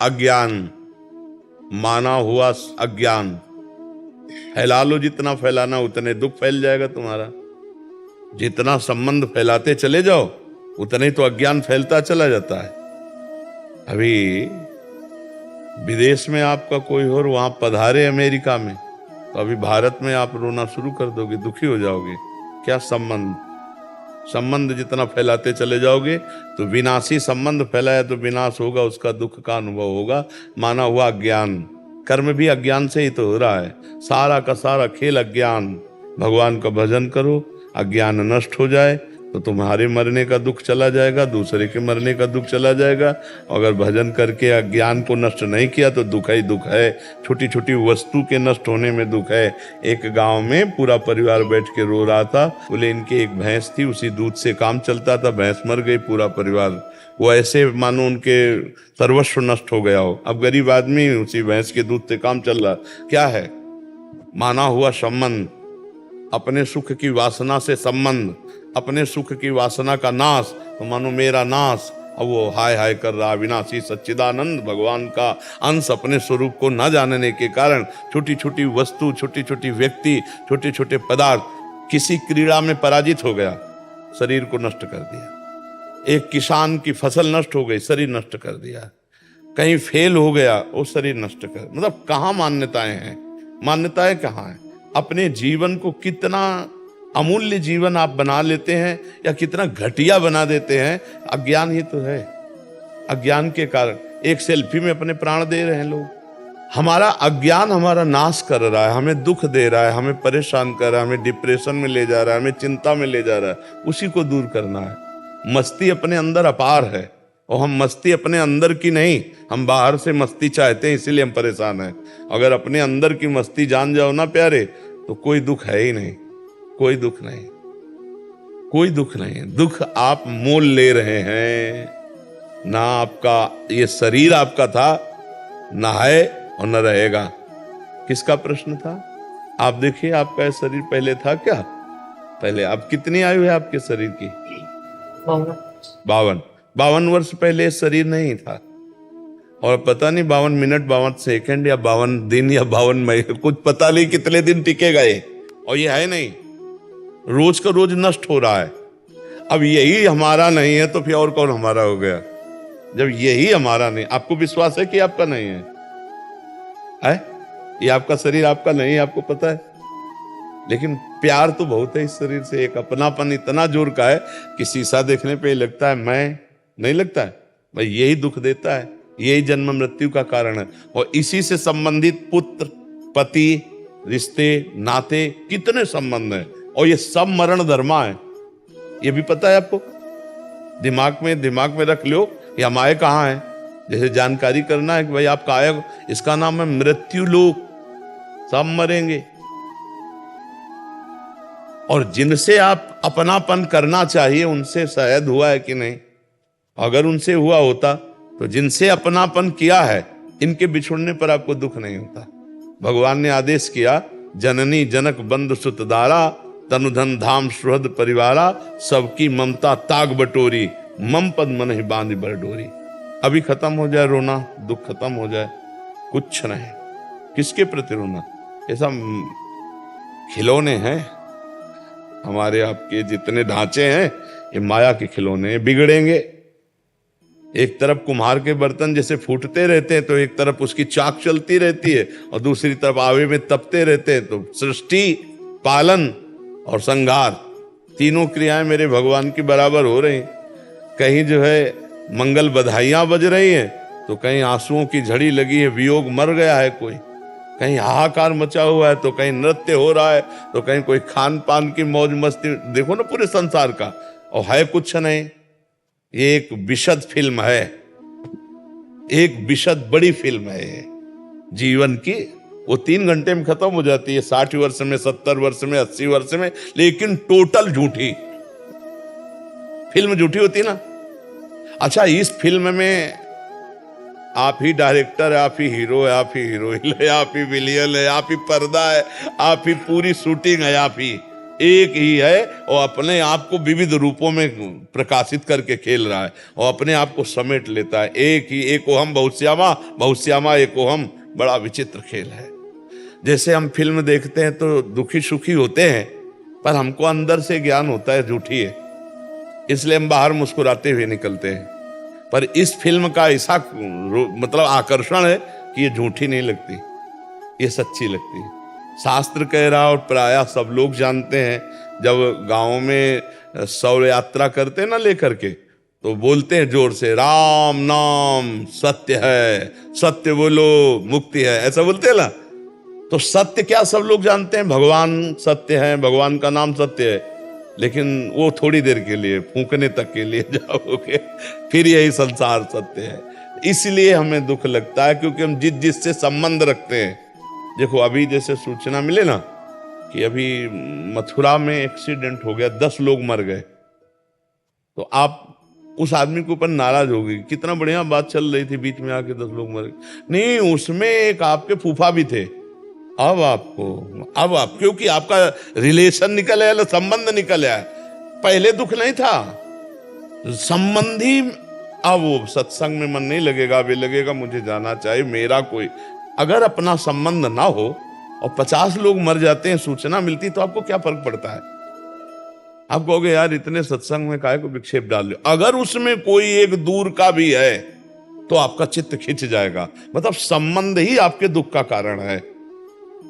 अज्ञान, माना हुआ अज्ञान। फैला लो, जितना फैलाना उतने दुख फैल जाएगा तुम्हारा। जितना संबंध फैलाते चले जाओ उतने तो अज्ञान फैलता चला जाता है। अभी विदेश में आपका कोई और वहां पधारे अमेरिका में, तो अभी भारत में आप रोना शुरू कर दोगे, दुखी हो जाओगे। क्या संबंध, संबंध जितना फैलाते चले जाओगे तो विनाशी संबंध फैलाया तो विनाश होगा, उसका दुख का अनुभव होगा। माना हुआ अज्ञान, कर्म भी अज्ञान से ही तो हो रहा है। सारा का सारा खेल अज्ञान। भगवान का भजन करो, अज्ञान नष्ट हो जाए तो तुम्हारे मरने का दुख चला जाएगा, दूसरे के मरने का दुख चला जाएगा। अगर भजन करके अज्ञान को नष्ट नहीं किया तो दुख ही दुख है। छोटी छोटी वस्तु के नष्ट होने में दुख है। एक गांव में पूरा परिवार बैठ के रो रहा था। बोले इनके एक भैंस थी, उसी दूध से काम चलता था, भैंस मर गई, पूरा परिवार वो ऐसे मानो उनके सर्वस्व नष्ट हो गया हो। अब गरीब आदमी उसी भैंस के दूध से काम चल रहा। क्या है? माना हुआ संबंध, अपने सुख की वासना से संबंध, अपने सुख की वासना का नाश, तो मानो मेरा नाश। अब वो हाय हाय कर रहा। विनाशी सच्चिदानंद भगवान का अंश अपने स्वरूप को न जानने के कारण छोटी छोटी वस्तु, छोटी छोटी व्यक्ति, छोटे छोटे पदार्थ, किसी क्रीड़ा में पराजित हो गया, शरीर को नष्ट कर दिया। एक किसान की फसल नष्ट हो गई, शरीर नष्ट कर दिया। कहीं फेल हो गया, वो शरीर नष्ट कर, मतलब कहाँ मान्यताएं हैं? मान्यताएं कहाँ हैं? अपने जीवन को कितना अमूल्य जीवन आप बना लेते हैं या कितना घटिया बना देते हैं, अज्ञान ही तो है। अज्ञान के कारण एक सेल्फी में अपने प्राण दे रहे हैं लोग। हमारा अज्ञान हमारा नाश कर रहा है, हमें दुख दे रहा है, हमें परेशान कर रहा है, हमें डिप्रेशन में ले जा रहा है, हमें चिंता में ले जा रहा है। उसी को दूर करना है। मस्ती अपने अंदर अपार है और हम मस्ती अपने अंदर की नहीं, हम बाहर से मस्ती चाहते हैं, इसीलिए हम परेशान हैं। अगर अपने अंदर की मस्ती जान जाओ ना प्यारे, तो कोई दुख है ही नहीं, कोई दुख नहीं, कोई दुख नहीं। दुख आप मोल ले रहे हैं ना। आपका ये शरीर आपका था, ना है और न रहेगा। किसका प्रश्न था? आप देखिए, आपका ये शरीर पहले था क्या? पहले आप कितनी आयु है आपके शरीर की? 52 वर्ष पहले शरीर नहीं था। और पता नहीं 52 मिनट, 52 सेकंड या 52 दिन या 52 महीने, कुछ पता नहीं कितने दिन टिकेगा ये। और ये है नहीं, रोज का रोज नष्ट हो रहा है। अब यही हमारा नहीं है तो फिर और कौन हमारा हो गया? जब यही हमारा नहीं, आपको विश्वास है कि आपका नहीं है? ये आपका शरीर आपका नहीं है, आपको पता है। लेकिन प्यार तो बहुत है इस शरीर से। एक अपनापन इतना जोर का है कि शीशा देखने पे लगता है मैं, नहीं लगता है भाई। यही दुख देता है, यही जन्म मृत्यु का कारण है। और इसी से संबंधित पुत्र, पति, रिश्ते, नाते, कितने संबंध हैं। और ये सब मरण धर्मा है, ये भी पता है आपको। दिमाग में रख लो, ये हम आए कहाँ हैं। जैसे जानकारी करना है कि भाई आपका आया, इसका नाम है मृत्यु लोक। सब मरेंगे। और जिनसे आप अपनापन करना चाहिए उनसे शायद हुआ है कि नहीं? अगर उनसे हुआ होता तो जिनसे अपनापन किया है, इनके बिछुड़ने पर आपको दुख नहीं होता। भगवान ने आदेश किया, जननी जनक बंधु सुत दारा, तनुधन धाम सुहृद परिवारा, सबकी ममता ताग बटोरी, मम पद मन ही बांध बर डोरी। अभी खत्म हो जाए रोना, दुख खत्म हो जाए, कुछ नहीं। किसके प्रति रोना? ऐसा खिलौने हैं हमारे आपके, जितने ढांचे हैं ये माया के खिलौने, बिगड़ेंगे। एक तरफ कुम्हार के बर्तन जैसे फूटते रहते हैं तो एक तरफ उसकी चाक चलती रहती है और दूसरी तरफ आवे में तपते रहते हैं। तो सृष्टि, पालन और संहार, तीनों क्रियाएं मेरे भगवान की बराबर हो रही। कहीं जो है मंगल बधाइयां बज रही हैं तो कहीं आंसुओं की झड़ी लगी है, वियोग मर गया है कोई, कहीं हाहाकार मचा हुआ है तो कहीं नृत्य हो रहा है, तो कहीं कोई खान पान की मौज मस्ती। देखो ना पूरे संसार का, और है कुछ नहीं। ये एक विशद फिल्म है, एक विशद बड़ी फिल्म है जीवन की। वो 3 घंटे में खत्म हो जाती है, 60 वर्ष में, 70 वर्ष में, 80 वर्ष में, लेकिन टोटल झूठी फिल्म। झूठी होती ना। अच्छा, इस फिल्म में आप ही डायरेक्टर है, आप ही हीरो है, आप ही हीरोइन है, आप ही विलियन है, आप ही पर्दा है, आप ही पूरी शूटिंग है, आप ही एक ही है और अपने आप को विविध रूपों में प्रकाशित करके खेल रहा है और अपने आप को समेट लेता है। एक ही एकोहम बहुश्यामा, बहुश्यामा एकोहम। बड़ा विचित्र खेल है। जैसे हम फिल्म देखते हैं तो दुखी सुखी होते हैं, पर हमको अंदर से ज्ञान होता है झूठी है, इसलिए हम बाहर मुस्कुराते हुए निकलते हैं। पर इस फिल्म का ऐसा मतलब आकर्षण है कि ये झूठी नहीं लगती, ये सच्ची लगती है। शास्त्र कह रहा और प्रायः सब लोग जानते हैं, जब गाँव में शौर्य यात्रा करते हैं ना लेकर के, तो बोलते हैं जोर से, राम नाम सत्य है, सत्य बोलो मुक्ति है, ऐसा बोलते हैं ना। तो सत्य क्या सब लोग जानते हैं, भगवान सत्य है, भगवान का नाम सत्य है, लेकिन वो थोड़ी देर के लिए, फूंकने तक के लिए जाओगे, फिर यही संसार सत्य है। इसलिए हमें दुख लगता है क्योंकि हम जिससे संबंध रखते हैं। देखो अभी जैसे सूचना मिले ना कि अभी मथुरा में एक्सीडेंट हो गया, 10 लोग मर गए, तो आप उस आदमी के ऊपर नाराज हो गई, कितना बढ़िया बात चल रही थी, बीच में आके 10 लोग मर गए। नहीं, उसमें एक आपके फूफा भी थे। अब आप क्योंकि आपका रिलेशन निकल आया, संबंध निकल आया, पहले दुख नहीं था संबंधी। अब वो सत्संग में मन नहीं लगेगा, अभी लगेगा मुझे जाना चाहिए, मेरा कोई अगर अपना संबंध ना हो और 50 लोग मर जाते हैं, सूचना मिलती, तो आपको क्या फर्क पड़ता है? आप कहोगे यार इतने सत्संग में काहे को विक्षेप डाल लो। अगर उसमें कोई एक दूर का भी है तो आपका चित्त खिंच जाएगा, मतलब संबंध ही आपके दुख का कारण है।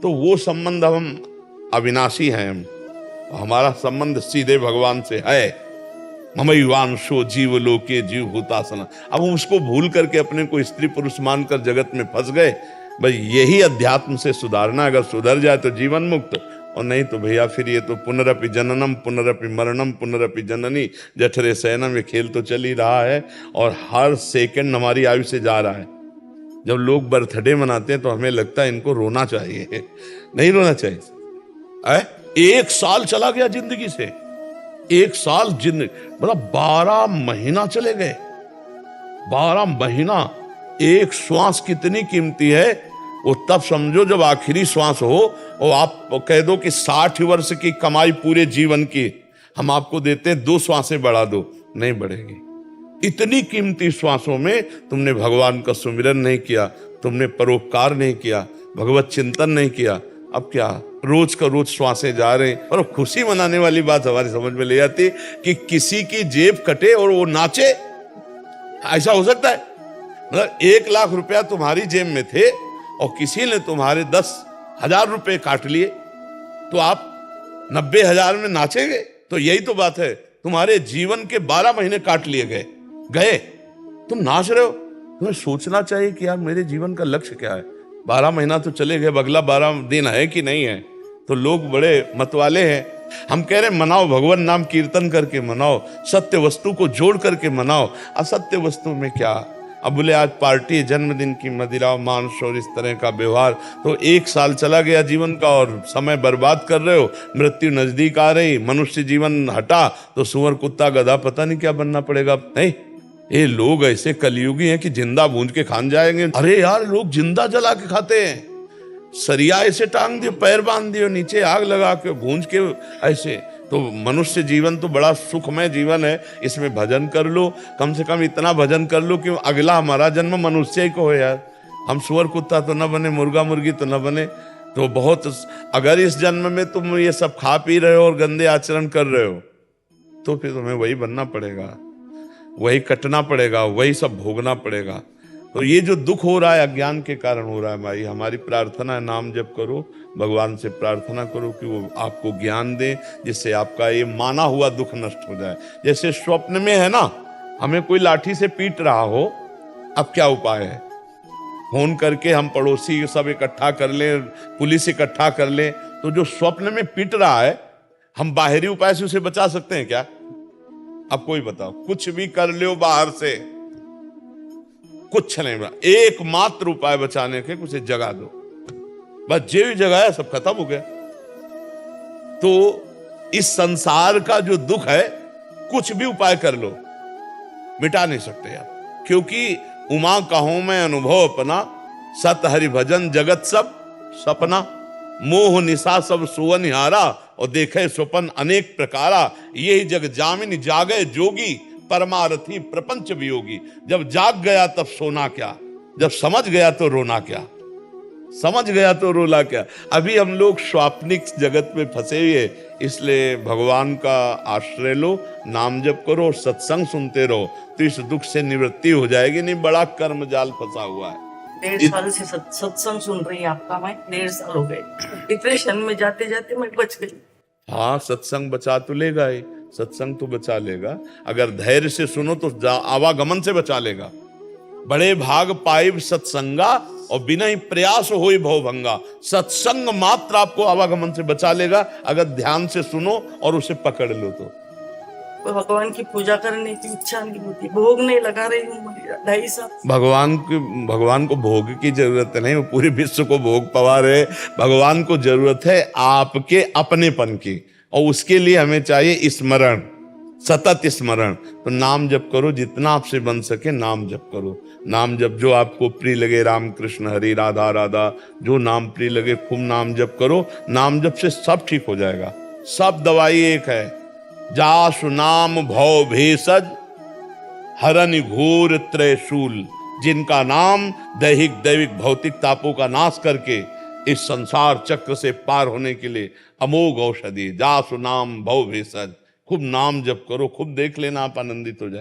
तो वो संबंध, हम अविनाशी हैं, हमारा संबंध सीधे भगवान से है। ममैवांशो जीव लोके जीव भूतासना। अब हम उसको भूल करके अपने को स्त्री पुरुष मानकर जगत में फंस गए। भाई यही अध्यात्म से सुधारना, अगर सुधर जाए तो जीवन मुक्त, और नहीं तो भैया फिर ये तो पुनरपि जननम पुनरपि मरणम पुनरपि जननी जठरे शयनम, ये खेल तो चल ही रहा है और हर सेकंड हमारी आयु से जा रहा है। जब लोग बर्थडे मनाते हैं तो हमें लगता है इनको रोना चाहिए, नहीं रोना चाहिए। 1 साल चला गया जिंदगी से, 1 साल जिंदगी, मतलब 12 महीना चले गए। 12 महीना, एक श्वास कितनी कीमती है वो तब समझो जब आखिरी श्वास हो और आप कह दो कि 60 वर्ष की कमाई पूरे जीवन की हम आपको देते हैं, 2 श्वासें बढ़ा दो, नहीं बढ़ेगी। इतनी कीमती श्वासों में तुमने भगवान का सुमिरन नहीं किया, तुमने परोपकार नहीं किया, भगवत चिंतन नहीं किया। अब क्या रोज का रोज श्वासें जा रहे हैं। और खुशी मनाने वाली बात हमारी समझ में ले आती कि किसी की जेब कटे और वो नाचे, ऐसा हो सकता है? मतलब 1 लाख रुपया तुम्हारी जेब में थे और किसी ने तुम्हारे 10,000 रुपए काट लिए, तो आप 90,000 में नाचेंगे? तो यही तो बात है, तुम्हारे जीवन के 12 महीने काट लिए गए, तुम नाच रहे हो। तुम्हें सोचना चाहिए कि यार मेरे जीवन का लक्ष्य क्या है। 12 महीना तो चले गए, अगला 12 दिन है कि नहीं है। तो लोग बड़े मतवाले हैं। हम कह रहे मनाओ, भगवान नाम कीर्तन करके मनाओ, सत्य वस्तु को जोड़ करके मनाओ। असत्य वस्तु में क्या? अब बोले आज पार्टी, जन्मदिन की मदिरा, मांस और इस तरह का व्यवहार, तो 1 साल चला गया जीवन का और समय बर्बाद कर रहे हो। मृत्यु नजदीक आ रही, मनुष्य जीवन हटा तो सुअर कुत्ता गधा पता नहीं क्या बनना पड़ेगा। नहीं, ये लोग ऐसे कलयुगी हैं कि जिंदा भूंज के खान जाएंगे। अरे यार लोग जिंदा जला के खाते हैं, सरिया ऐसे टांग दियो, पैर बांध दियो, नीचे आग लगा के भूंज के ऐसे। तो मनुष्य जीवन तो बड़ा सुखमय जीवन है, इसमें भजन कर लो, कम से कम इतना भजन कर लो कि अगला हमारा जन्म मनुष्य ही को हो यार। हम सुअर कुत्ता तो न बने, मुर्गा मुर्गी तो न बने। तो बहुत, अगर इस जन्म में तुम ये सब खा पी रहे हो और गंदे आचरण कर रहे हो तो फिर तुम्हें वही बनना पड़ेगा, वही कटना पड़ेगा, वही सब भोगना पड़ेगा। तो ये जो दुख हो रहा है अज्ञान के कारण हो रहा है भाई। हमारी प्रार्थना है, नाम जप करो, भगवान से प्रार्थना करो कि वो आपको ज्ञान दे, जिससे आपका ये माना हुआ दुख नष्ट हो जाए। जैसे स्वप्न में है ना, हमें कोई लाठी से पीट रहा हो, अब क्या उपाय है? फोन करके हम पड़ोसी सब इकट्ठा कर ले, पुलिस इकट्ठा कर ले। तो जो स्वप्न में पीट रहा है, हम बाहरी उपाय से उसे बचा सकते हैं क्या? अब कोई बताओ, कुछ भी कर लो बाहर से, कुछ नहीं बना। एकमात्र उपाय बचाने के, उसे जगा दो, बस जे भी जगाया सब खत्म हो गया। तो इस संसार का जो दुख है, कुछ भी उपाय कर लो मिटा नहीं सकते आप। क्योंकि उमा कहूं मैं अनुभव अपना, सत हरि भजन जगत सब सपना, मोह निशा सब सुवन हारा और देखे स्वपन अनेक प्रकारा, यही जग जामिन जागे जोगी, परमारथी प्रपंच वियोगी। जब जाग गया तब सोना क्या, जब समझ गया तो रोना क्या, समझ गया तो रोला क्या। अभी हम लोग स्वाप्निक जगत में फंसे हुए, इसलिए भगवान का आश्रय लो, नाम जप करो और सत्संग सुनते रहो, तो इस दुख से निवृत्ति हो जाएगी। नहीं बड़ा कर्म जाल फंसा हुआ है। 1.5 साल से सत्संग सुन रही है आपका, मैं 1.5 साल हो गए। डिप्रेशन में जाते जाते मैं बच गई। हाँ, सत्संग बचा तो लेगा ही, सत्संग तो बचा लेगा। अगर धैर्य से सुनो तो आवागमन से बचा लेगा। बड़े भाग पाइब सत्संगा और बिना ही प्रयास होई भवभंगा। सत्संग मात्र आपको आवागमन से बचा लेगा, अगर ध्यान से सुनो और उसे पकड़ लो तो। भगवान की पूजा करने की इच्छा नहीं होती, भोग नहीं लगा रही हूँ 2.5 साल। भगवान को भोग की जरूरत नहीं, वो पूरे विश्व को भोग पवा रहे। भगवान को जरूरत है आपके अपनेपन की, और उसके लिए हमें चाहिए स्मरण, सतत स्मरण। तो नाम जप करो, जितना आपसे बन सके नाम जप करो। नाम जप जो आपको प्रिय लगे, राम कृष्ण हरि राधा राधा, जो नाम प्रिय लगे खूब नाम जप करो। नाम जप से सब ठीक हो जाएगा, सब दवाई एक है। जासु नाम भव भेषज हरन घोर त्रयशूल। जिनका नाम दैहिक दैविक भौतिक तापों का नाश करके इस संसार चक्र से पार होने के लिए अमोघ औषधि। जासु नाम भव भेषज, खूब नाम जप करो, खूब देख लेना आप आनंदित हो जाए।